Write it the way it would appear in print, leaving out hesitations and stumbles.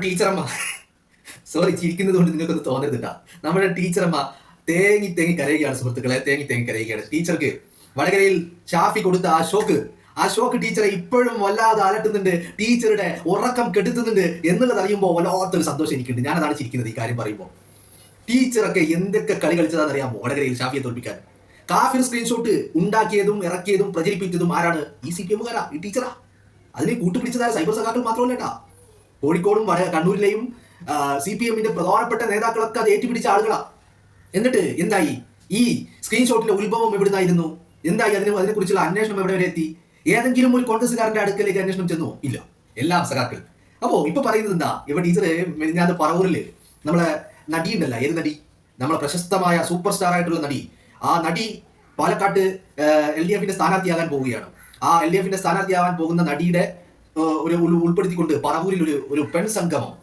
ടീച്ചറമ്മ sorry ചിരിക്കുന്നത് കൊണ്ട് നിങ്ങൾക്കൊന്ന് തോന്നരുതിട്ടാ. നമ്മുടെ ടീച്ചറമ്മ തേങ്ങി തേങ്ങി കരയുകയാണ് സുഹൃത്തുക്കളെ, തേങ്ങി തേങ്ങി കരയുകയാണ്. ടീച്ചർക്ക് വടകരയിൽ ഷാഫി കൊടുത്ത ആ ഷോക്ക് ടീച്ചറെ ഇപ്പോഴും വല്ലാതെ അലട്ടുന്നുണ്ട്, ടീച്ചറുടെ ഉറക്കം കെടുത്തുന്നുണ്ട് എന്നുള്ളത് അറിയുമ്പോൾ വല്ലാത്തൊരു സന്തോഷം എനിക്കുണ്ട്. ഞാനതാണ് ചിരിക്കുന്നത് ഈ കാര്യം പറയുമ്പോൾ. ടീച്ചറൊക്കെ എന്തൊക്കെ കളി കളിച്ചതാണെന്ന് അറിയാമോ വടകരയിൽ ഷാഫിയെ തോൽപ്പിക്കാൻ? കാഫിർ സ്ക്രീൻഷോട്ട് ഉണ്ടാക്കിയതും ഇറക്കിയതും പ്രചരിപ്പിച്ചതും ആരാണ്? ഈ CPM ഈ ടീച്ചറാ. അതിനെ കൂട്ടുപിടിച്ചതായ സൈബർ സഖാക്കൾ മാത്രമല്ലട്ടാ, കോഴിക്കോടും കണ്ണൂരിലെയും CPM പ്രധാനപ്പെട്ട നേതാക്കളൊക്കെ അത് ഏറ്റുപിടിച്ച ആളുകളാ. എന്നിട്ട് എന്തായി? ഈ സ്ക്രീൻഷോട്ടിന്റെ ഉത്ഭവം എവിടുന്നായിരുന്നു? എന്തായി? അതിനെക്കുറിച്ചുള്ള അന്വേഷണം എവിടെ വരെ എത്തി? ഏതെങ്കിലും ഒരു കോൺഗ്രസ്സുകാരന്റെ അടുക്കലേക്ക് അന്വേഷണം ചെന്നോ? ഇല്ല, എല്ലാം സഖാക്കൾ. അപ്പോ ഇപ്പൊ പറയുന്നത് എന്താ? ഇവിടെ ടീച്ചറ് മെലിഞ്ഞാന്ന് പറവൂരില് നമ്മളെ നടി ഉണ്ടല്ല, ഏത് നടി? നമ്മളെ പ്രശസ്തമായ സൂപ്പർ സ്റ്റാർ ആയിട്ടുള്ള നടി. ആ നടി പാലക്കാട്ട് LDF സ്ഥാനാർത്ഥിയാകാൻ പോവുകയാണ്. ആ LDF സ്ഥാനാർത്ഥിയാകാൻ പോകുന്ന നടിയുടെ ഒരു ഉൾപ്പെടുത്തിക്കൊണ്ട് പറവൂരിൽ ഒരു പെൺ സംഗമം